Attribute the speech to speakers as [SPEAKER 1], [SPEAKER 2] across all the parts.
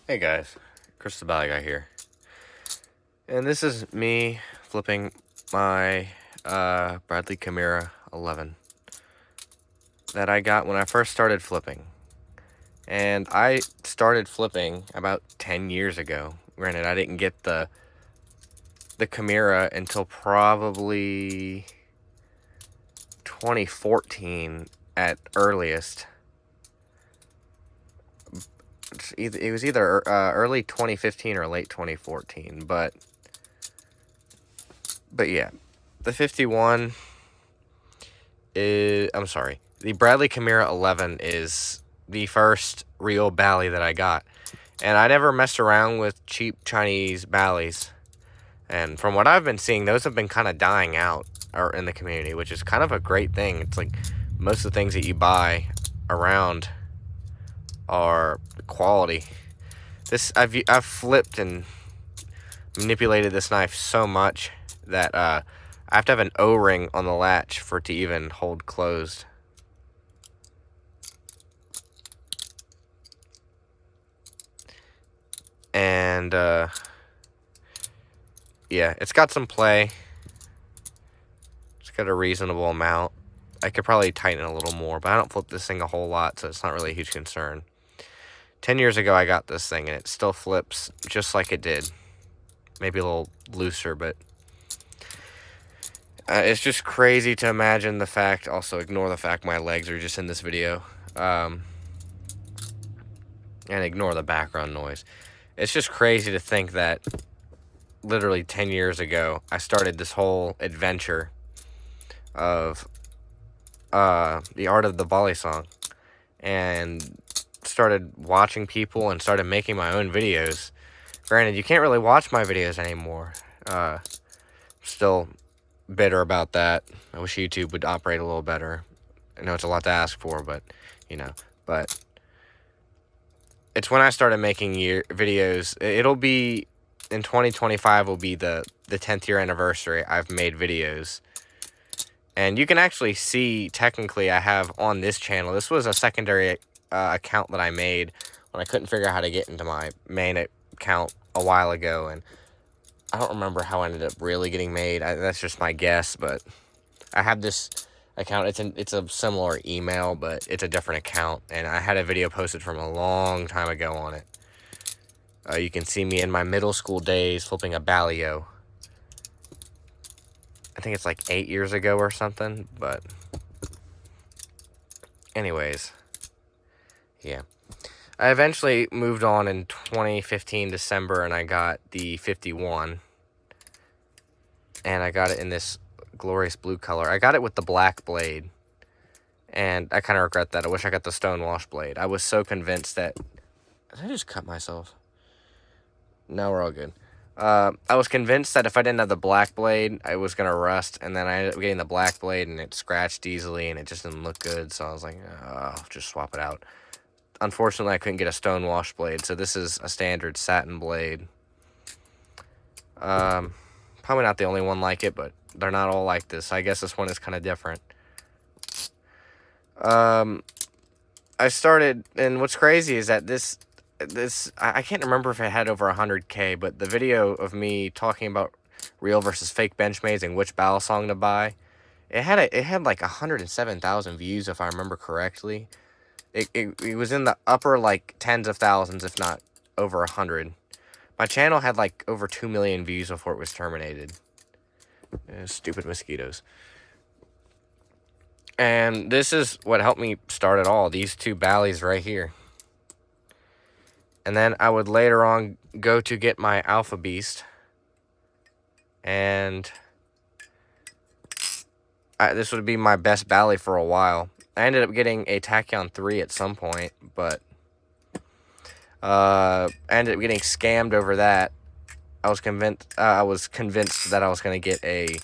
[SPEAKER 1] Hey guys, Chris the Bally Guy here, and this is me flipping my Bradley Chimera 11 that I got when I first started flipping. And I started flipping about 10 years ago. Granted, I didn't get the Chimera until probably 2014 at earliest. It was either early 2015 or late 2014, but yeah, the 51 is, I'm sorry, the Bradley Chimera 11 is the first real Bally that I got. And I never messed around with cheap Chinese Bally's. And from what I've been seeing, those have been kind of dying out or in the community, which is kind of a great thing. It's like most of the things that you buy around are quality. I've flipped and manipulated this knife so much that I have to have an O-ring on the latch for it to even hold closed. And yeah, it's got some play. It's got a reasonable amount. I could probably tighten it a little more, but I don't flip this thing a whole lot, so it's not really a huge concern. 10 years ago, I got this thing, and it still flips just like it did. Maybe a little looser, but it's just crazy to imagine the fact. Also, ignore the fact my legs are just in this video. And ignore the background noise. It's just crazy to think that literally 10 years ago, I started this whole adventure of the art of the balisong, and started watching people and started making my own videos. Granted, you can't really watch my videos anymore. Still bitter about that. I wish YouTube would operate a little better. I know it's a lot to ask for, but but it's when I started making videos. It'll be in 2025 will be the 10th year anniversary I've made videos. And you can actually see, technically, I have on this channel. This was a secondary account that I made when I couldn't figure out how to get into my main account a while ago. And I don't remember how I ended up really getting made. That's just my guess. But I have this account. It's a similar email, but it's a different account. And I had a video posted from a long time ago on it. You can see me in my middle school days flipping a Balio. I think it's like 8 years ago or something, but anyways, yeah. I eventually moved on in 2015 December, and I got the 51, and I got it in this glorious blue color. I got it with the black blade, and I kind of regret that. I wish I got the stonewash blade. I was so convinced that... Did I just cut myself? No, we're all good. I was convinced that if I didn't have the black blade, I was going to rust, and then I ended up getting the black blade, and it scratched easily, and it just didn't look good, so I was like, oh, I'll just swap it out. Unfortunately, I couldn't get a stonewash blade, so this is a standard satin blade. Probably not the only one like it, but they're not all like this. I guess this one is kind of different. I started, and what's crazy is that this I can't remember if it had over 100K, but the video of me talking about real versus fake Benchmades and which balisong to buy, it had like 107,000 views if I remember correctly. It was in the upper like tens of thousands, if not over 100. My channel had like over 2 million views before it was terminated. Stupid mosquitoes. And this is what helped me start it all. These two Ballies right here. And then I would later on go to get my Alpha Beast. And this would be my best Bally for a while. I ended up getting a Tachyon 3 at some point, but I ended up getting scammed over that. I was convinced that I was going to get a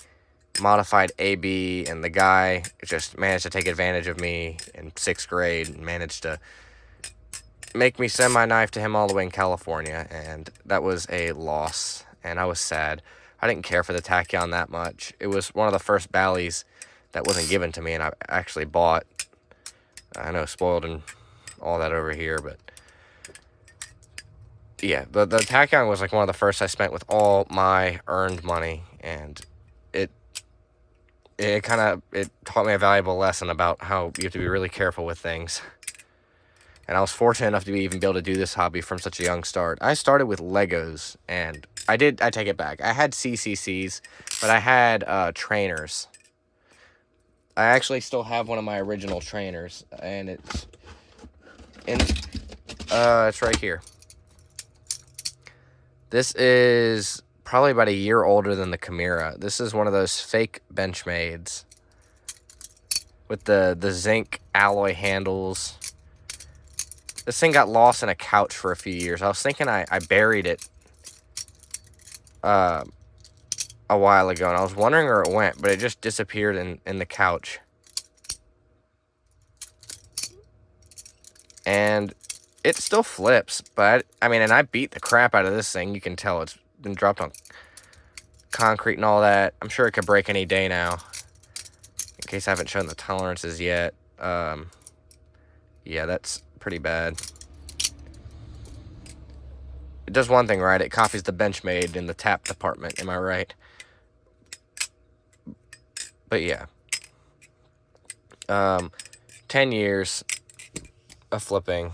[SPEAKER 1] modified AB, and the guy just managed to take advantage of me in 6th grade and managed to make me send my knife to him all the way in California, and that was a loss, and I was sad. I didn't care for the Tachyon that much. It was one of the first Ballies that wasn't given to me, and I actually bought. I know, spoiled and all that over here, but yeah, the tachyon was like one of the first I spent with all my earned money, and it it taught me a valuable lesson about how you have to be really careful with things. And I was fortunate enough to even be able to do this hobby from such a young start. I started with Legos, and I take it back. I had CCCs, but I had trainers. I actually still have one of my original trainers, and it's right here. This is probably about a year older than the Chimera. This is one of those fake Benchmades with the zinc alloy handles. This thing got lost in a couch for a few years. I was thinking I buried it a while ago, and I was wondering where it went, but it just disappeared in the couch. And it still flips, but I mean, and I beat the crap out of this thing. You can tell it's been dropped on concrete and all that. I'm sure it could break any day now, in case I haven't shown the tolerances yet. Yeah, that's pretty bad. It does one thing right. It copies the Benchmade in the tap department. Am I right? But yeah. 10 years of flipping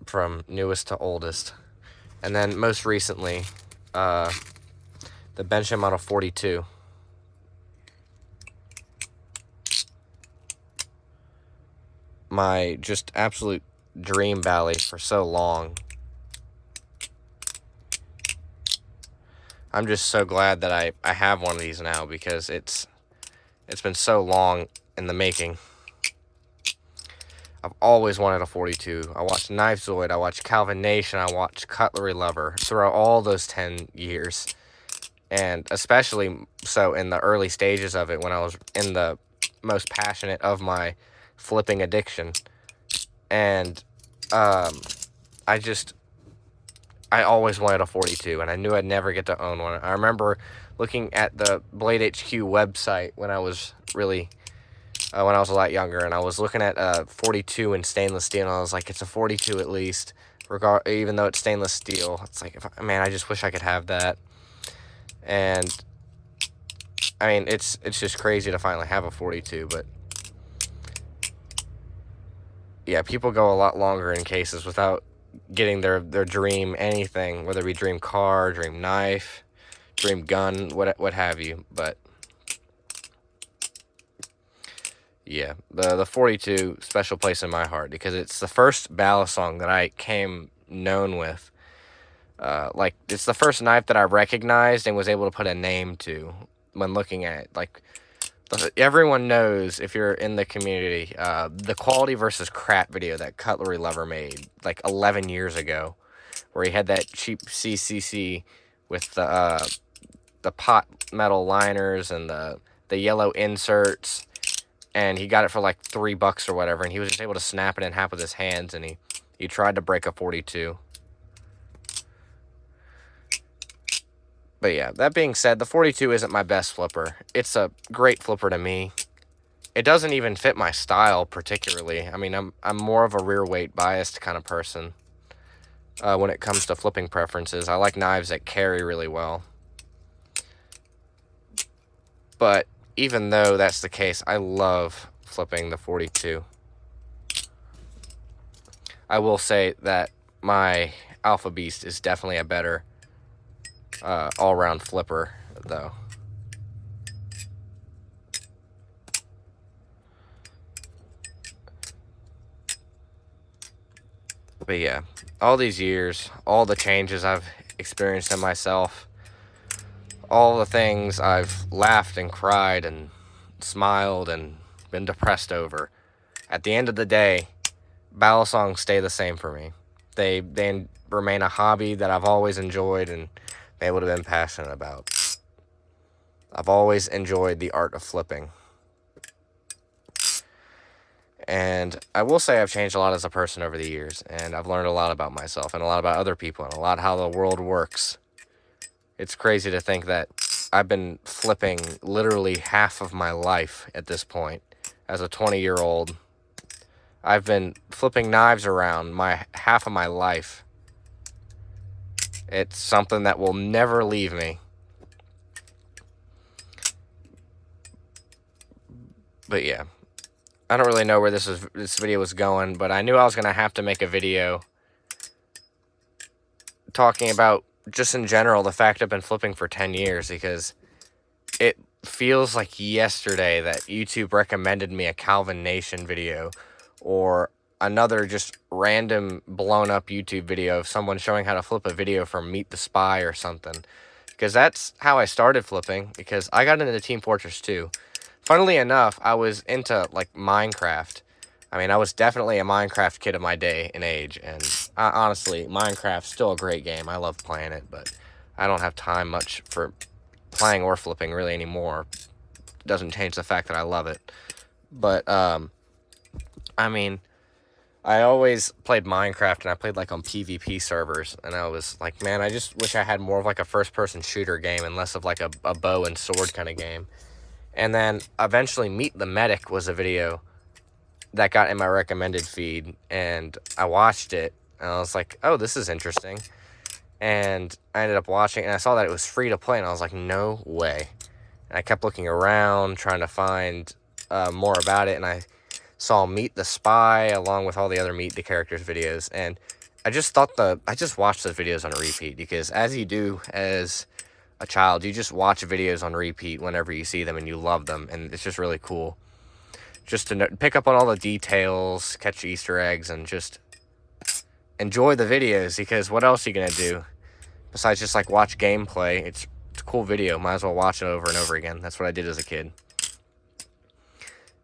[SPEAKER 1] from newest to oldest. And then most recently, the Benchmade Model 42. My just absolute dream bally for so long. I'm just so glad that I have one of these now, because it's been so long in the making. I've always wanted a 42. I watched Knifezoid, I watched Calvin Nation, I watched Cutlery Lover throughout all those 10 years. And especially so in the early stages of it, when I was in the most passionate of my flipping addiction. And I always wanted a 42, and I knew I'd never get to own one. I remember looking at the Blade HQ website when I was a lot younger, and I was looking at 42 in stainless steel, and I was like, it's a 42 at least, even though it's stainless steel. It's like, man, I just wish I could have that. And I mean, it's just crazy to finally have a 42, but yeah, people go a lot longer in cases without getting their dream anything, whether it be dream car, dream knife, dream gun, what have you. But yeah, the 42, special place in my heart, because it's the first balisong that I came known with. Like, it's the first knife that I recognized and was able to put a name to when looking at it. Like, everyone knows, if you're in the community, the quality versus crap video that Cutlery Lover made like 11 years ago, where he had that cheap CCC with the pot metal liners and the yellow inserts, and he got it for like $3 or whatever, and he was just able to snap it in half with his hands, and he tried to break a 42. But yeah, that being said, the 42 isn't my best flipper. It's a great flipper to me. It doesn't even fit my style particularly. I mean, I'm more of a rear weight biased kind of person when it comes to flipping preferences. I like knives that carry really well. But even though that's the case, I love flipping the 42. I will say that my Alpha Beast is definitely a better all-round flipper, though. But yeah, all these years, all the changes I've experienced in myself, all the things I've laughed and cried and smiled and been depressed over, at the end of the day, balisongs stay the same for me. They remain a hobby that I've always enjoyed and been able to be passionate about. I've always enjoyed the art of flipping. And I will say I've changed a lot as a person over the years, and I've learned a lot about myself and a lot about other people and a lot how the world works. It's crazy to think that I've been flipping literally half of my life at this point. As a 20-year-old, I've been flipping knives around half of my life. It's something that will never leave me. But yeah, I don't really know where this video was going, but I knew I was going to have to make a video talking about, just in general, the fact I've been flipping for 10 years, because it feels like yesterday that YouTube recommended me a Calvin Nation video, or another just random blown up YouTube video of someone showing how to flip a video from Meet the Spy or something. Because that's how I started flipping, because I got into Team Fortress 2. Funnily enough, I was into, like, Minecraft. I mean, I was definitely a Minecraft kid of my day and age, and honestly, Minecraft's still a great game. I love playing it, but I don't have time much for playing or flipping really anymore. It doesn't change the fact that I love it. But, I mean, I always played Minecraft, and I played, like, on PvP servers, and I was like, man, I just wish I had more of, like, a first-person shooter game and less of, like, a bow and sword kind of game. And then, eventually, Meet the Medic was a video that got in my recommended feed, and I watched it, and I was like, oh, this is interesting. And I ended up watching, and I saw that it was free to play, and I was like, no way. And I kept looking around, trying to find more about it, and I saw Meet the Spy, along with all the other Meet the Characters videos, and I just watched those videos on repeat, because as you do as a child, you just watch videos on repeat whenever you see them, and you love them, and it's just really cool. Just to pick up on all the details, catch Easter eggs, and just enjoy the videos, because what else are you going to do besides just, like, watch gameplay? It's a cool video. Might as well watch it over and over again. That's what I did as a kid.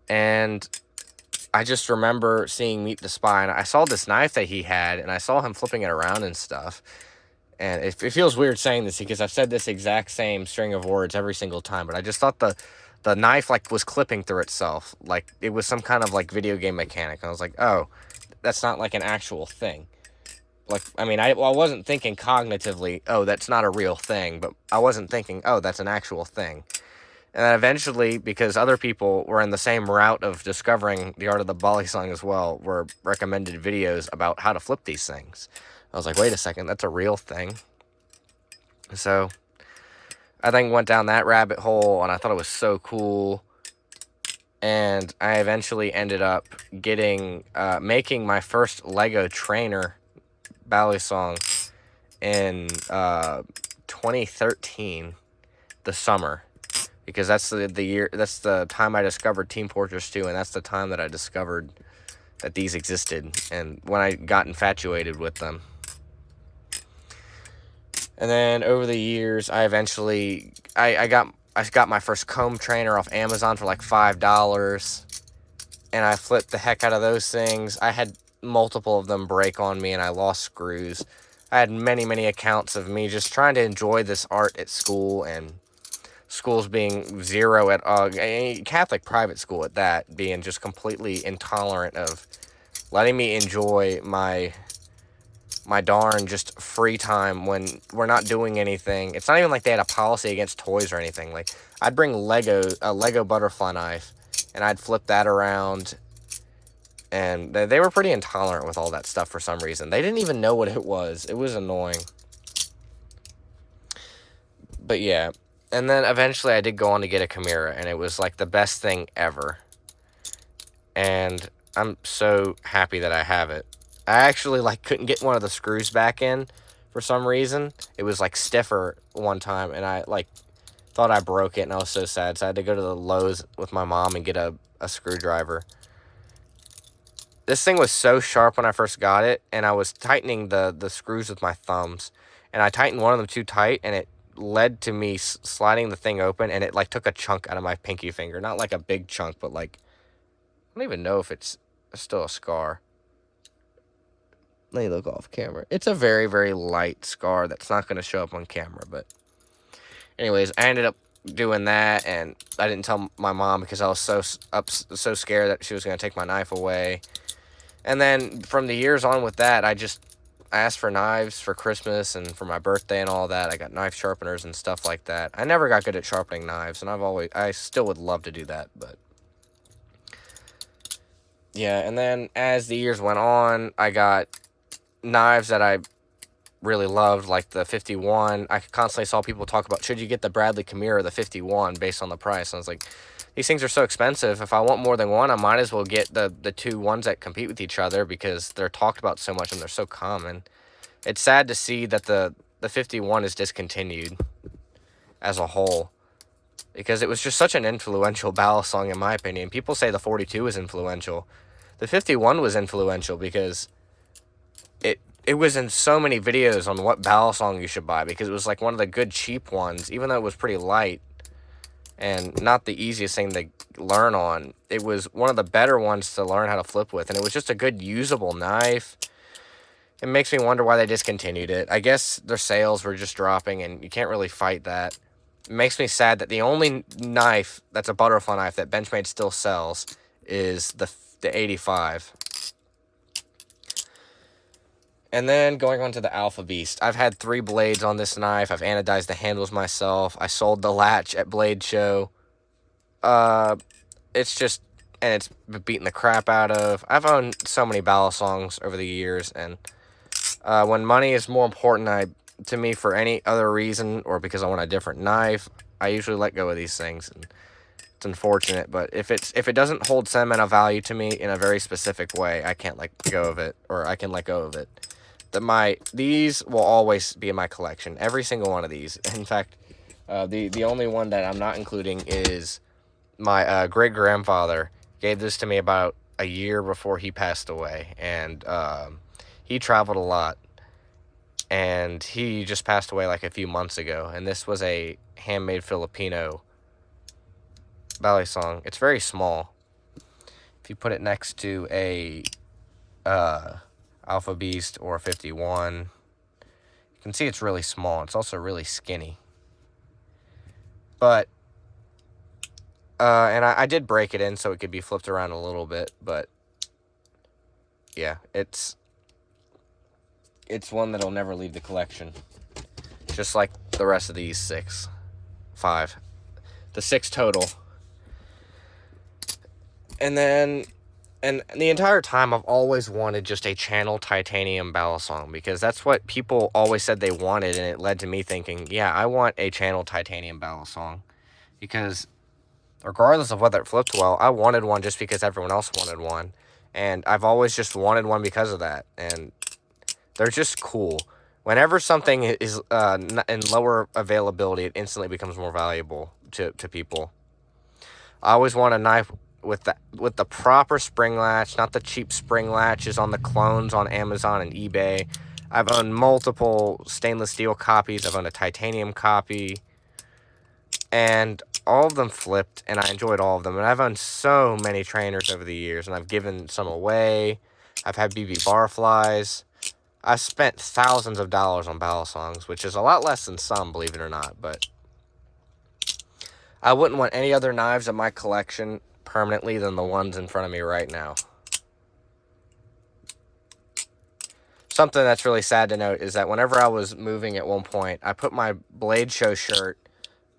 [SPEAKER 1] And I just remember seeing Meet the Spy, and I saw this knife that he had, and I saw him flipping it around and stuff. And it feels weird saying this, because I've said this exact same string of words every single time, but I just thought the knife, like, was clipping through itself. Like, it was some kind of, like, video game mechanic. And I was like, oh, that's not, like, an actual thing. Like, I mean, I wasn't thinking cognitively, oh, that's not a real thing, but I wasn't thinking, oh, that's an actual thing. And then eventually, because other people were in the same route of discovering the art of the balisong as well, were recommended videos about how to flip these things. I was like, wait a second, that's a real thing. So I then went down that rabbit hole, and I thought it was so cool. And I eventually ended up making my first Lego trainer balisong in 2013, the summer, because that's the time I discovered Team Fortress 2, and that's the time that I discovered that these existed, and when I got infatuated with them. And then over the years, I eventually I got my first comb trainer off Amazon for like $5, and I flipped the heck out of those things. I had multiple of them break on me, and I lost screws. I had many accounts of me just trying to enjoy this art at school, and schools being zero at a Catholic private school at that, being just completely intolerant of letting me enjoy my darn just free time when we're not doing anything. It's not even like they had a policy against toys or anything. Like, I'd bring a Lego butterfly knife, and I'd flip that around, and they were pretty intolerant with all that stuff for some reason. They didn't even know what it was. It was annoying. But yeah, and then eventually I did go on to get a Chimera, and it was like the best thing ever. And I'm so happy that I have it. I actually, like, couldn't get one of the screws back in for some reason. It was, like, stiffer one time, and I, like, thought I broke it, and I was so sad. So I had to go to the Lowe's with my mom and get a screwdriver. This thing was so sharp when I first got it, and I was tightening the screws with my thumbs, and I tightened one of them too tight, and it led to me sliding the thing open, and it, like, took a chunk out of my pinky finger. Not, like, a big chunk, but, like, I don't even know if it's still a scar. Let me look off camera. It's a very light scar that's not going to show up on camera, but anyways, I ended up doing that, and I didn't tell my mom because I was so scared that she was going to take my knife away. And then from the years on with that, I asked for knives for Christmas and for my birthday and all that. I got knife sharpeners and stuff like that. I never got good at sharpening knives, and I still would love to do that, but Yeah, and then as the years went on, I got knives that I really loved, like the 51. I constantly saw people talk about, should you get the Bradley Camille or the 51 based on the price? And I was like, these things are so expensive. If I want more than one, I might as well get the two ones that compete with each other because they're talked about so much and they're so common. It's sad to see that the 51 is discontinued as a whole because it was just such an influential balisong in my opinion. People say the 42 was influential. The 51 was influential because it was in so many videos on what balisong you should buy because it was like one of the good cheap ones, even though it was pretty light and not the easiest thing to learn on. It was one of the better ones to learn how to flip with, and it was just a good usable knife. It makes me wonder why they discontinued it. I guess their sales were just dropping, and you can't really fight that. It makes me sad that the only knife that's a butterfly knife that Benchmade still sells is the 85. And then going on to the Alpha Beast. I've had 3 blades on this knife. I've anodized the handles myself. I sold the latch at Blade Show. It's just, and it's beaten the crap out of. I've owned so many balisongs over the years, and when money is more important to me for any other reason or because I want a different knife, I usually let go of these things. And it's unfortunate, but if it doesn't hold sentimental value to me in a very specific way, I can't let go of it, or I can let go of it. These will always be in my collection. Every single one of these. In fact, the only one that I'm not including is my great grandfather gave this to me about a year before he passed away, and he traveled a lot, and he just passed away like a few months ago. And this was a handmade Filipino balisong. It's very small. If you put it next to a Alpha Beast or a 51, you can see it's really small. It's also really skinny. But and I did break it in so it could be flipped around a little bit, but yeah, it's one that'll never leave the collection. Just like the rest of these 5. The 6 total. And then, and the entire time I've always wanted just a channel titanium balisong because that's what people always said they wanted, and it led to me thinking, yeah, I want a channel titanium balisong because regardless of whether it flipped well, I wanted one just because everyone else wanted one, and I've always just wanted one because of that, and they're just cool. Whenever something is in lower availability, it instantly becomes more valuable to people. I always want a knife with the proper spring latch, not the cheap spring latches on the clones on Amazon and eBay. I've owned multiple stainless steel copies. I've owned a titanium copy, and all of them flipped, and I enjoyed all of them. And I've owned so many trainers over the years, and I've given some away. I've had BB barflies. I've spent thousands of dollars on balisongs, which is a lot less than some, believe it or not, but I wouldn't want any other knives in my collection permanently than the ones in front of me right now. Something that's really sad to note is that whenever I was moving at one point, I put my Blade Show shirt,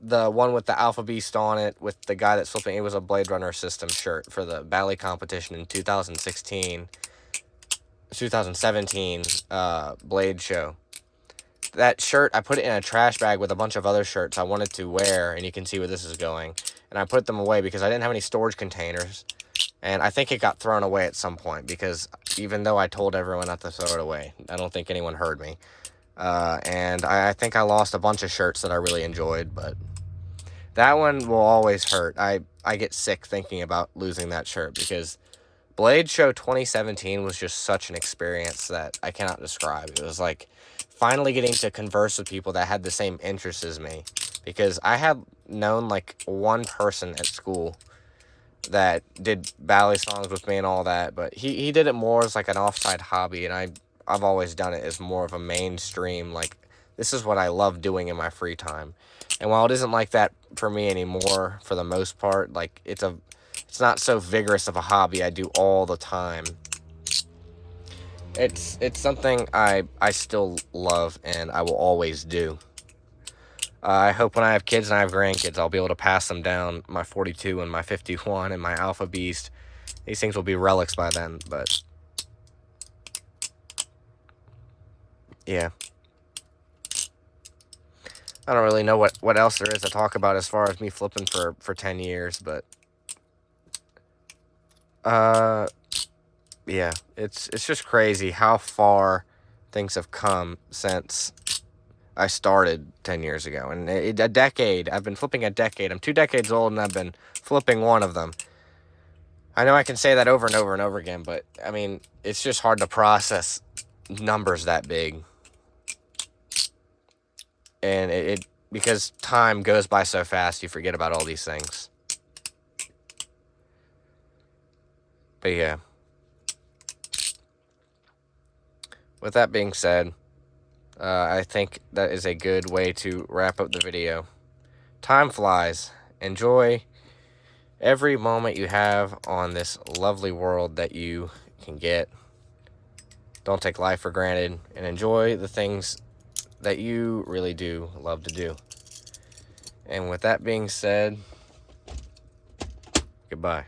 [SPEAKER 1] the one with the Alpha Beast on it, with the guy that's flipping, it was a Blade Runner system shirt for the Bally competition in 2017 Blade Show. That shirt, I put it in a trash bag with a bunch of other shirts I wanted to wear, and you can see where this is going. And I put them away because I didn't have any storage containers. And I think it got thrown away at some point because even though I told everyone not to throw it away, I don't think anyone heard me. And I think I lost a bunch of shirts that I really enjoyed, but that one will always hurt. I get sick thinking about losing that shirt because Blade Show 2017 was just such an experience that I cannot describe. It was like finally getting to converse with people that had the same interests as me, because I had known like one person at school that did balisongs with me and all that, but he did it more as like an offside hobby, and I've always done it as more of a mainstream, like this is what I love doing in my free time. And while it isn't like that for me anymore for the most part, like it's not so vigorous of a hobby I do all the time. It's something I still love and I will always do. I hope when I have kids and I have grandkids, I'll be able to pass them down my 42 and my 51 and my Alpha Beast These things will be relics by then, but yeah. I don't really know what else there is to talk about as far as me flipping for 10 years, but yeah, it's just crazy how far things have come since I started 10 years ago. And a decade, I've been flipping a decade. I'm 2 decades old and I've been flipping one of them. I know I can say that over and over and over again, but I mean, it's just hard to process numbers that big. And it because time goes by so fast, you forget about all these things. But yeah. With that being said, I think that is a good way to wrap up the video. Time flies. Enjoy every moment you have on this lovely world that you can get. Don't take life for granted, and enjoy the things that you really do love to do. And with that being said, goodbye.